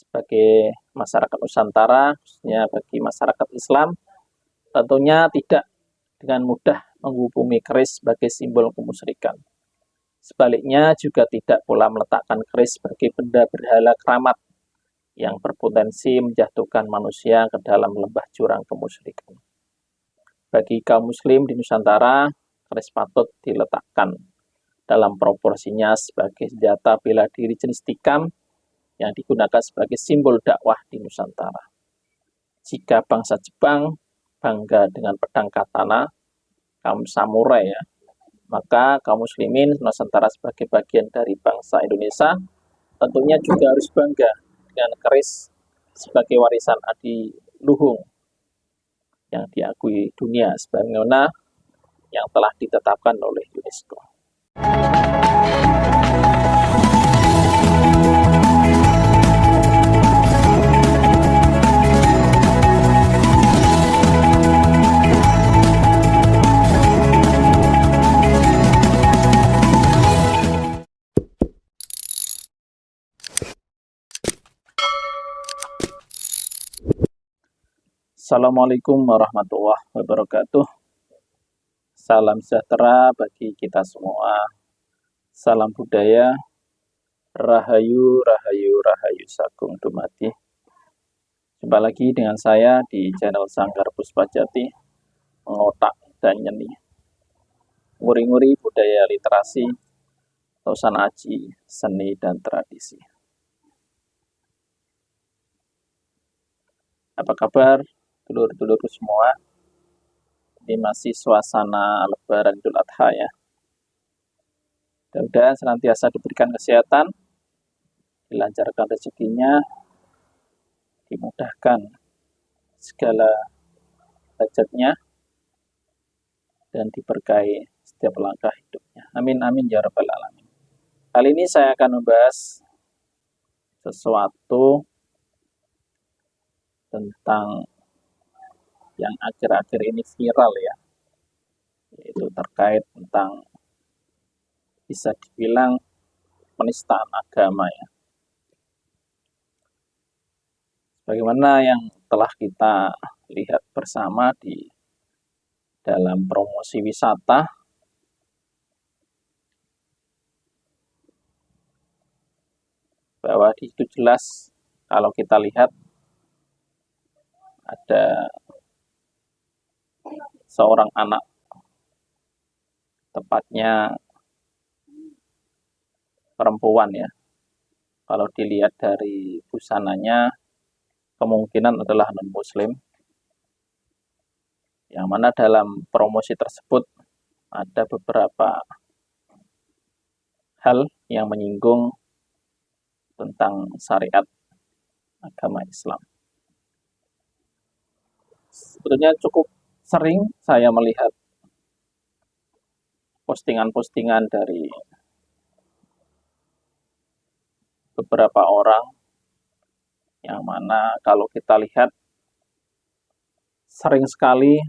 sebagai masyarakat Nusantara, khususnya bagi masyarakat Islam, tentunya tidak dengan mudah menghubungi keris sebagai simbol kemusyrikan. Sebaliknya juga tidak pula meletakkan keris sebagai benda berhala keramat yang berpotensi menjatuhkan manusia ke dalam lembah jurang kemusyrikan. Bagi kaum muslim di Nusantara, keris patut diletakkan dalam proporsinya sebagai senjata bela diri jenis tikam yang digunakan sebagai simbol dakwah di Nusantara. Jika bangsa Jepang bangga dengan pedang katana, kaum samurai ya, maka kaum muslimin Nusantara sebagai bagian dari bangsa Indonesia tentunya juga harus bangga dengan keris sebagai warisan adiluhung yang diakui dunia sebagaimana yang telah ditetapkan oleh UNESCO. Assalamualaikum warahmatullahi wabarakatuh. Salam sejahtera bagi kita semua. Salam budaya. Rahayu, rahayu, rahayu sagung dumadi. Jumpa lagi dengan saya di channel Sanggar Puspajati, mengotak dan nyeni. Nguri-nguri budaya literasi, tausan aji, seni dan tradisi. Apa kabar dulur-dulurku semua? Ini masih suasana Lebaran Idul Adha ya. Mudah-mudahan senantiasa diberikan kesehatan, dilancarkan rezekinya, dimudahkan segala hajatnya, dan diberkahi setiap langkah hidupnya. Amin, amin, ya rabbal alamin. Kali ini saya akan membahas sesuatu tentang yang akhir-akhir ini viral ya, yaitu terkait tentang bisa dibilang penistaan agama ya. Bagaimana yang telah kita lihat bersama di dalam promosi wisata, bahwa di situ jelas kalau kita lihat ada seorang anak, tepatnya perempuan ya. Kalau dilihat dari busananya, kemungkinan adalah non-muslim. Yang mana dalam promosi tersebut ada beberapa hal yang menyinggung tentang syariat agama Islam. Sebetulnya cukup sering saya melihat postingan-postingan dari beberapa orang yang mana kalau kita lihat sering sekali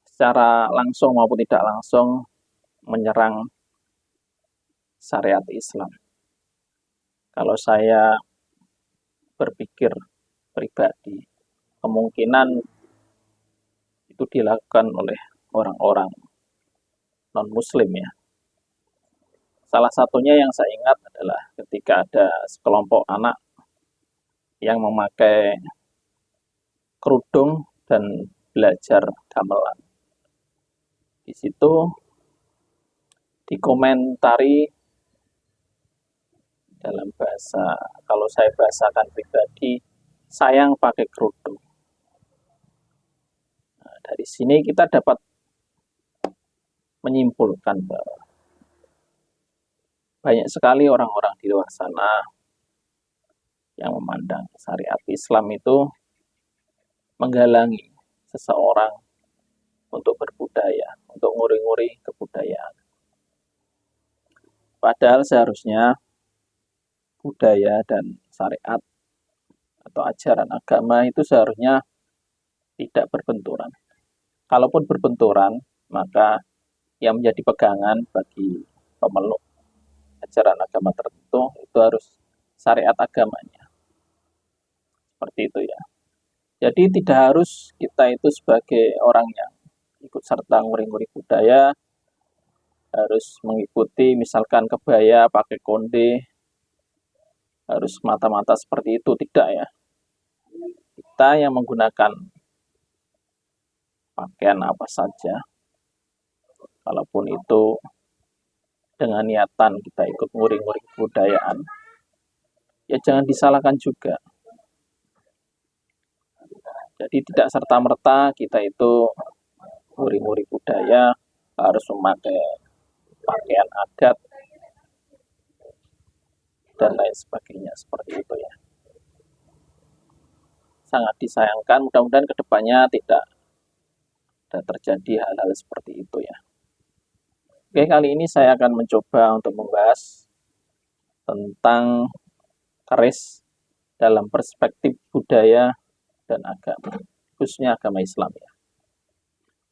secara langsung maupun tidak langsung menyerang syariat Islam. Kalau saya berpikir pribadi, kemungkinan itu dilakukan oleh orang-orang non-muslim ya. Salah satunya yang saya ingat adalah ketika ada sekelompok anak yang memakai kerudung dan belajar gamelan. Di situ dikomentari dalam bahasa, kalau saya bahasakan pribadi, sayang pakai kerudung. Nah, dari sini kita dapat menyimpulkan bahwa banyak sekali orang-orang di luar sana yang memandang syariat Islam itu menghalangi seseorang untuk berbudaya, untuk nguri-nguri kebudayaan. Padahal seharusnya budaya dan syariat atau ajaran agama itu seharusnya tidak berbenturan. Kalaupun berbenturan, maka yang menjadi pegangan bagi pemeluk ajaran agama tertentu itu harus syariat agamanya. Seperti itu ya. Jadi tidak harus kita itu sebagai orang yang ikut serta ngurik-ngurik budaya harus mengikuti misalkan kebaya pakai konde, harus mata-mata seperti itu, tidak ya. Kita yang menggunakan pakaian apa saja, kalaupun itu dengan niatan kita ikut ngurik-ngurik kebudayaan, ya jangan disalahkan juga. Jadi tidak serta-merta kita itu ngurik-ngurik budaya harus memakai pakaian adat dan lain sebagainya, seperti itu ya. Sangat disayangkan, mudah-mudahan kedepannya tidak terjadi hal-hal seperti itu ya. Oke, kali ini saya akan mencoba untuk membahas tentang keris dalam perspektif budaya dan agama, khususnya agama Islam ya.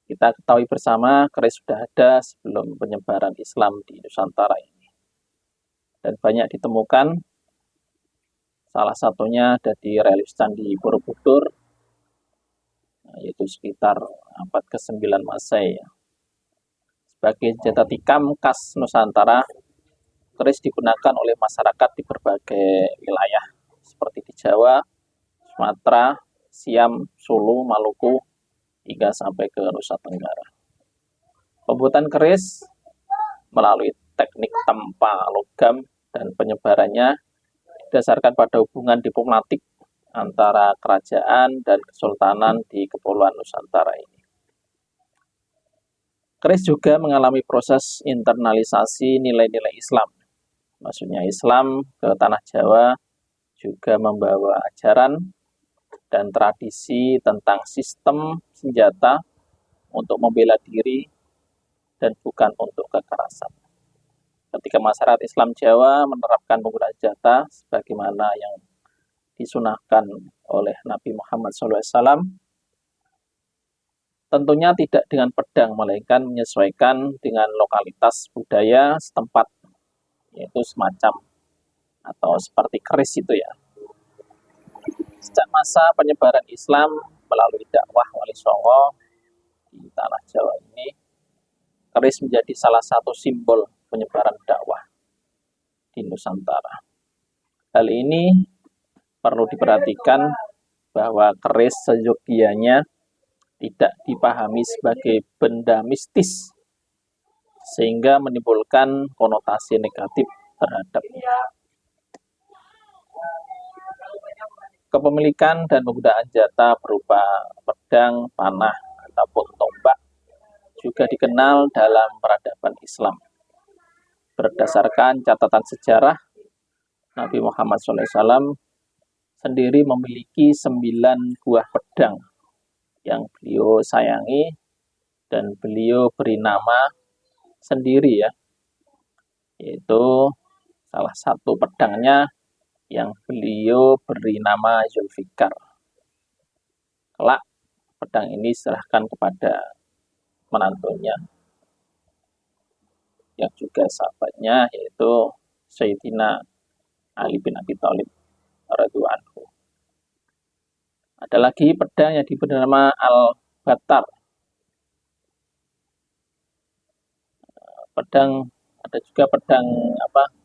Kita ketahui bersama keris sudah ada sebelum penyebaran Islam di Nusantara ini. Dan banyak ditemukan, salah satunya ada di relief Candi Borobudur, yaitu sekitar abad ke-9 Masehi ya. Sebagai senjata tikam khas Nusantara, keris digunakan oleh masyarakat di berbagai wilayah seperti di Jawa, Sumatera, Siam, Sulu, Maluku, hingga sampai ke Nusa Tenggara. Pembuatan keris melalui teknik tempa logam dan penyebarannya didasarkan pada hubungan diplomatik antara kerajaan dan kesultanan di Kepulauan Nusantara ini. Keris juga mengalami proses internalisasi nilai-nilai Islam. Maksudnya Islam ke tanah Jawa juga membawa ajaran dan tradisi tentang sistem senjata untuk membela diri dan bukan untuk kekerasan. Ketika masyarakat Islam Jawa menerapkan penggunaan senjata sebagaimana yang disunahkan oleh Nabi Muhammad SAW, tentunya tidak dengan pedang, melainkan menyesuaikan dengan lokalitas budaya setempat, yaitu semacam atau seperti keris itu ya. Sejak masa penyebaran Islam melalui dakwah Wali Songo di tanah Jawa ini, keris menjadi salah satu simbol penyebaran dakwah di Nusantara. Hal ini perlu diperhatikan bahwa keris seyogianya tidak dipahami sebagai benda mistis, sehingga menimbulkan konotasi negatif terhadapnya. Kepemilikan dan penggunaan senjata berupa pedang, panah, ataupun tombak juga dikenal dalam peradaban Islam. Berdasarkan catatan sejarah, Nabi Muhammad SAW sendiri memiliki 9 buah pedang yang beliau sayangi dan beliau beri nama sendiri ya, yaitu salah satu pedangnya yang beliau beri nama Zulfikar. Kelak pedang ini diserahkan kepada menantunya yang juga sahabatnya, yaitu Sayyidina Ali bin Abi Thalib radhiyallahu anhu. Ada lagi pedang yang diberi nama Al-Batar. Ada juga pedang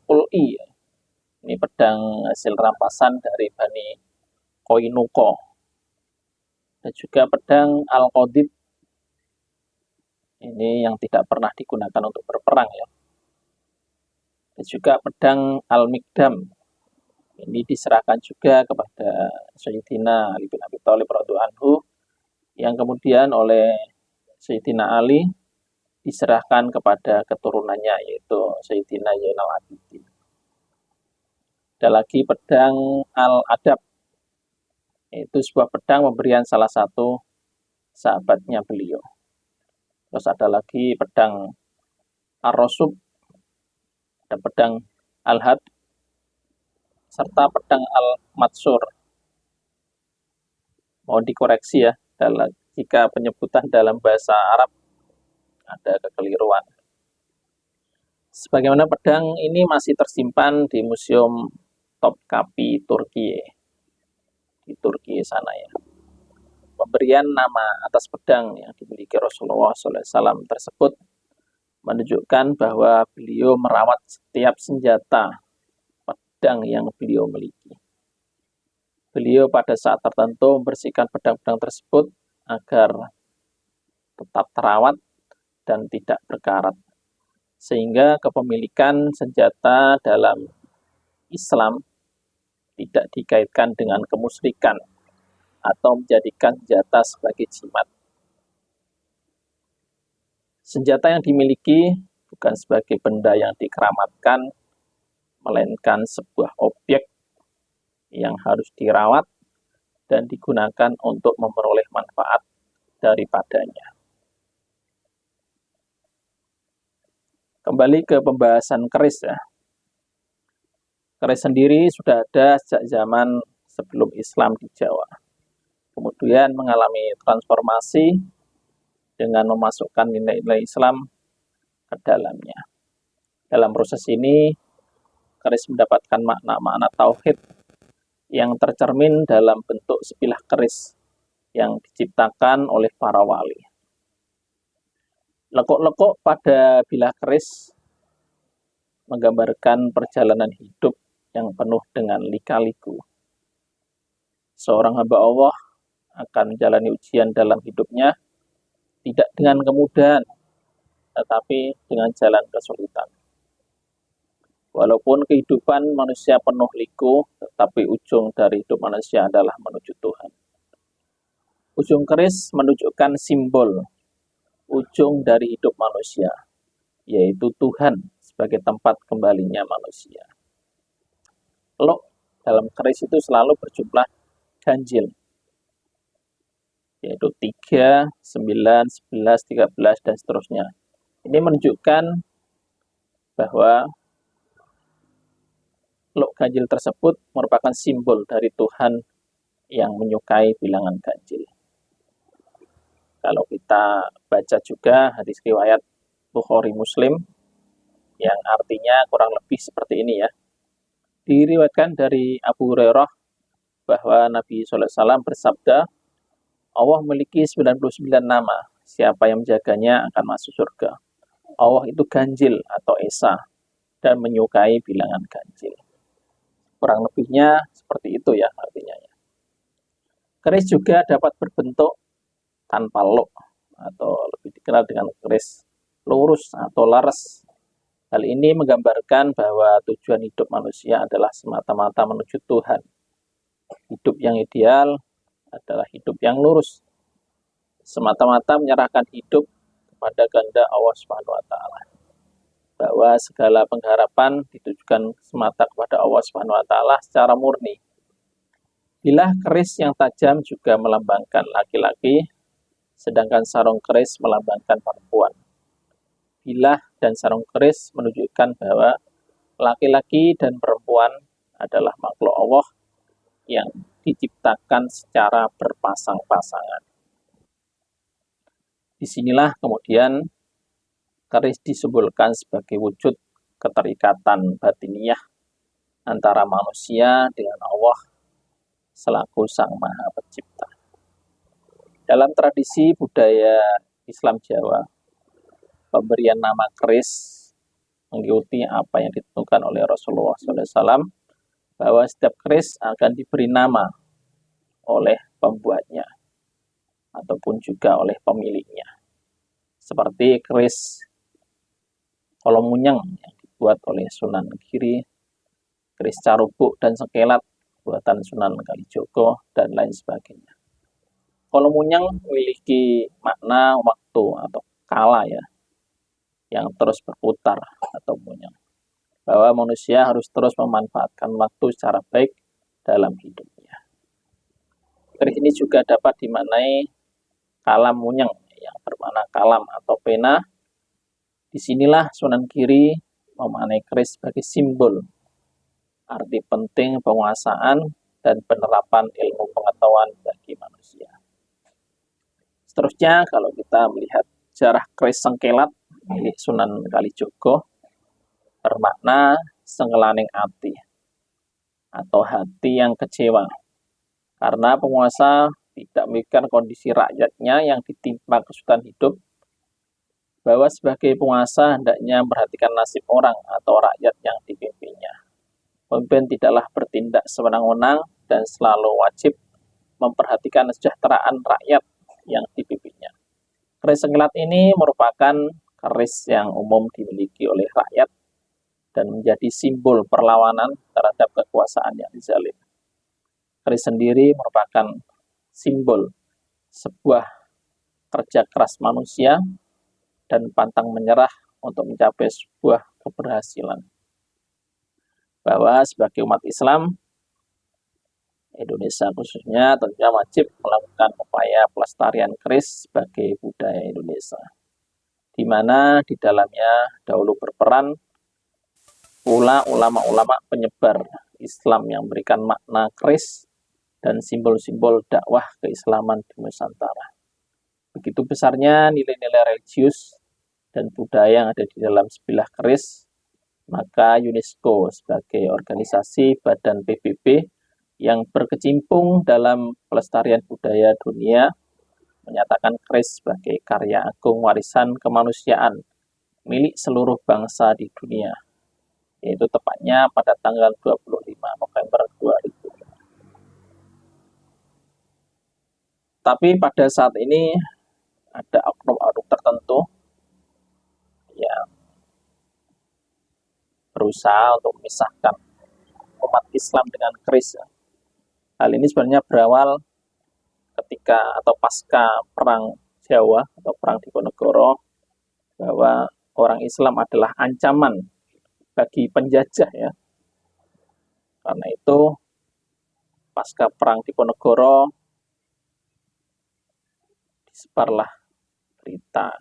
Qul'i. Ini pedang hasil rampasan dari Bani Koinuko. Dan juga pedang Al-Qadib. Ini yang tidak pernah digunakan untuk berperang ya. Dan juga pedang Al-Mikdam. Ini diserahkan juga kepada Sayyidina Ali bin Abi Thalib radhiyallahu anhu, yang kemudian oleh Sayyidina Ali diserahkan kepada keturunannya, yaitu Sayyidina Zainal Abidin. Ada lagi pedang Al-Adab, yaitu sebuah pedang pemberian salah satu sahabatnya beliau. Terus ada lagi pedang Ar-Rasub, ada pedang Al-Had, serta pedang Al-Matsur. Mohon dikoreksi ya, jika penyebutan dalam bahasa Arab ada kekeliruan. Sebagaimana pedang ini masih tersimpan di Museum Topkapi, Turki, di Turki sana ya. Pemberian nama atas pedang yang dimiliki Rasulullah SAW tersebut menunjukkan bahwa beliau merawat setiap senjata pedang yang beliau miliki. Beliau pada saat tertentu membersihkan pedang-pedang tersebut agar tetap terawat dan tidak berkarat. Sehingga kepemilikan senjata dalam Islam tidak dikaitkan dengan kemusyrikan atau menjadikan senjata sebagai jimat. Senjata yang dimiliki bukan sebagai benda yang dikeramatkan, melainkan sebuah objek yang harus dirawat dan digunakan untuk memperoleh manfaat daripadanya. Kembali ke pembahasan keris ya. Keris sendiri sudah ada sejak zaman sebelum Islam di Jawa. Kemudian mengalami transformasi dengan memasukkan nilai-nilai Islam ke dalamnya. Dalam proses ini, keris mendapatkan makna-makna tauhid yang tercermin dalam bentuk sebilah keris yang diciptakan oleh para wali. Lekuk-lekuk pada bilah keris menggambarkan perjalanan hidup yang penuh dengan lika-liku. Seorang hamba Allah akan menjalani ujian dalam hidupnya tidak dengan kemudahan, tetapi dengan jalan kesulitan. Walaupun kehidupan manusia penuh liku, tetapi ujung dari hidup manusia adalah menuju Tuhan. Ujung keris menunjukkan simbol ujung dari hidup manusia, yaitu Tuhan sebagai tempat kembalinya manusia. Lok dalam keris itu selalu berjumlah ganjil, yaitu 3, 9, 11, 13, dan seterusnya. Ini menunjukkan bahwa lok ganjil tersebut merupakan simbol dari Tuhan yang menyukai bilangan ganjil. Kalau kita baca juga hadis riwayat Bukhari Muslim, yang artinya kurang lebih seperti ini ya. Diriwayatkan dari Abu Hurairah bahwa Nabi SAW bersabda, Allah memiliki 99 nama, siapa yang menjaganya akan masuk surga. Allah itu ganjil atau esa, dan menyukai bilangan ganjil. Kurang lebihnya seperti itu ya artinya. Keris juga dapat berbentuk tanpa lok, atau lebih dikenal dengan keris lurus atau laras. Hal ini menggambarkan bahwa tujuan hidup manusia adalah semata-mata menuju Tuhan. Hidup yang ideal adalah hidup yang lurus, semata-mata menyerahkan hidup kepada kehendak Allah Subhanahu wa taala. Bahwa segala pengharapan ditujukan semata kepada Allah Subhanahu wa taala secara murni. Bilah keris yang tajam juga melambangkan laki-laki, sedangkan sarung keris melambangkan perempuan. Bilah dan sarung keris menunjukkan bahwa laki-laki dan perempuan adalah makhluk Allah yang diciptakan secara berpasang-pasangan. Disinilah kemudian keris disimbolkan sebagai wujud keterikatan batiniah antara manusia dengan Allah selaku Sang Maha Pencipta. Dalam tradisi budaya Islam Jawa, pemberian nama keris mengikuti apa yang ditentukan oleh Rasulullah SAW, bahwa setiap keris akan diberi nama oleh pembuatnya ataupun juga oleh pemiliknya. Seperti keris Kolomunyeng yang dibuat oleh Sunan Giri, keris Carubuk dan Sekelat buatan Sunan Kalijogo, dan lain sebagainya. Kolomunyeng memiliki makna waktu atau kala ya, yang terus berputar atau munyeng. Bahwa manusia harus terus memanfaatkan waktu secara baik dalam hidupnya. Keris ini juga dapat dimaknai kalam munyeng yang bermakna kalam atau pena. Disinilah Sunan Giri memaknai keris sebagai simbol arti penting penguasaan dan penerapan ilmu pengetahuan bagi manusia. Seterusnya, kalau kita melihat sejarah keris Sengkelat milik Sunan Kalijogo, bermakna sengelaning ati atau hati yang kecewa karena penguasa tidak memikirkan kondisi rakyatnya yang ditimpa kesulitan hidup, bahwa sebagai penguasa hendaknya memperhatikan nasib orang atau rakyat yang dipimpinnya. Pemimpin tidaklah bertindak sewenang-wenang dan selalu wajib memperhatikan kesejahteraan rakyat yang dipimpinnya. Keris sengkelat ini merupakan keris yang umum dimiliki oleh rakyat dan menjadi simbol perlawanan terhadap kekuasaan yang dizalim. Keris sendiri merupakan simbol sebuah kerja keras manusia dan pantang menyerah untuk mencapai sebuah keberhasilan. Bahwa sebagai umat Islam, Indonesia khususnya tentunya wajib melakukan upaya pelestarian keris sebagai budaya Indonesia, di mana di dalamnya dahulu berperan pula ulama-ulama penyebar Islam yang memberikan makna keris dan simbol-simbol dakwah keislaman di Nusantara. Begitu besarnya nilai-nilai religius dan budaya yang ada di dalam sebilah keris, maka UNESCO sebagai organisasi badan PBB yang berkecimpung dalam pelestarian budaya dunia menyatakan keris sebagai karya agung warisan kemanusiaan milik seluruh bangsa di dunia, yaitu tepatnya pada tanggal 25 November 2000. Tapi pada saat ini ada oknum-oknum tertentu yang berusaha untuk memisahkan umat Islam dengan keris. Hal ini sebenarnya berawal ketika atau pasca perang Jawa atau perang Diponegoro, bahwa orang Islam adalah ancaman bagi penjajah ya. Karena itu pasca perang Diponegoro disebarlah berita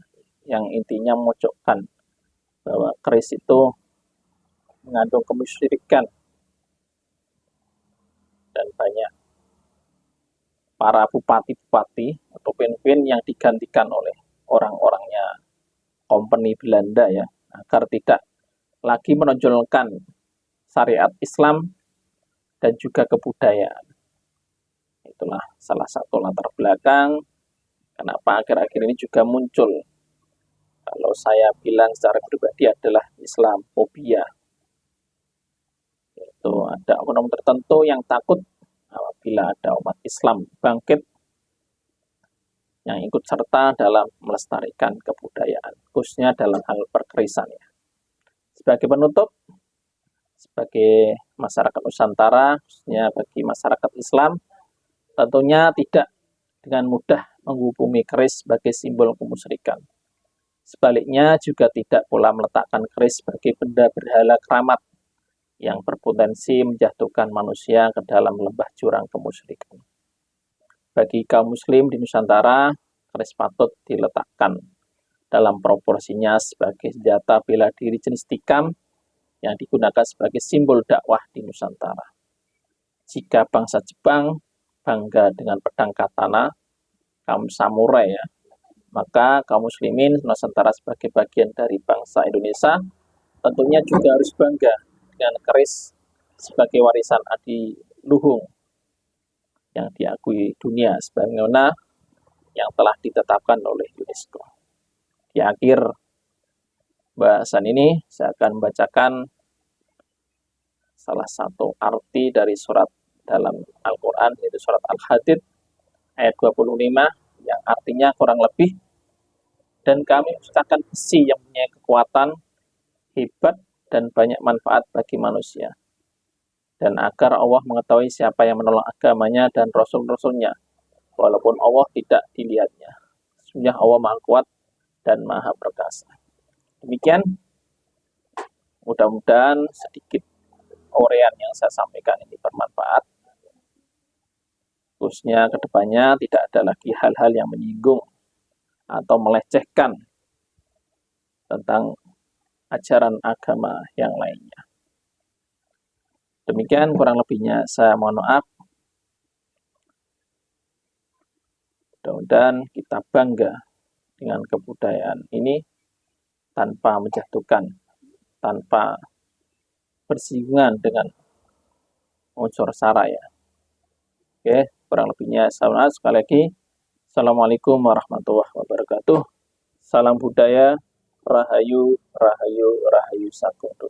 yang intinya memojokkan bahwa keris itu mengandung kemusyrikan, dan banyak para bupati-bupati atau pemimpin yang digantikan oleh orang-orangnya kompeni Belanda ya, agar tidak lagi menonjolkan syariat Islam dan juga kebudayaan. Itulah salah satu latar belakang kenapa akhir-akhir ini juga muncul, kalau saya bilang secara pribadi, adalah Islamophobia. Itu ada oknum tertentu yang takut apabila ada umat Islam bangkit yang ikut serta dalam melestarikan kebudayaan, khususnya dalam hal perkerisan. Sebagai penutup, sebagai masyarakat Nusantara, khususnya bagi masyarakat Islam, tentunya tidak dengan mudah menghubungi keris sebagai simbol kemusyrikan. Sebaliknya juga tidak pula meletakkan keris sebagai benda berhala keramat yang berpotensi menjatuhkan manusia ke dalam lembah jurang kemusyrikan. Bagi kaum muslim di Nusantara, keris patut diletakkan dalam proporsinya sebagai senjata bela diri jenis tikam yang digunakan sebagai simbol dakwah di Nusantara. Jika bangsa Jepang bangga dengan pedang katana, kaum samurai ya, maka kaum muslimin Nusantara sebagai bagian dari bangsa Indonesia tentunya juga harus bangga dengan keris sebagai warisan adiluhung yang diakui dunia sebagaimana yang telah ditetapkan oleh UNESCO. Di akhir bahasan ini saya akan membacakan salah satu arti dari surat dalam Al-Quran, yaitu surat Al-Hadid ayat 25, yang artinya kurang lebih, dan kami menciptakan besi yang punya kekuatan hebat dan banyak manfaat bagi manusia, dan agar Allah mengetahui siapa yang menolong agamanya dan rasul-rasulnya, walaupun Allah tidak dilihatnya. Sesungguhnya Allah Maha Kuat dan Maha Perkasa. Demikian, mudah-mudahan sedikit uraian yang saya sampaikan ini bermanfaat. Khususnya kedepannya tidak ada lagi hal-hal yang menyinggung atau melecehkan tentang ajaran agama yang lainnya. Demikian kurang lebihnya, saya mohon maaf. Mudah-mudahan kita bangga dengan kebudayaan ini tanpa menjatuhkan, tanpa bersinggungan dengan unsur sara ya. Oke. Kurang lebihnya sama. Sekali lagi, Assalamualaikum warahmatullahi wabarakatuh. Salam budaya, rahayu, rahayu, rahayu sagodo.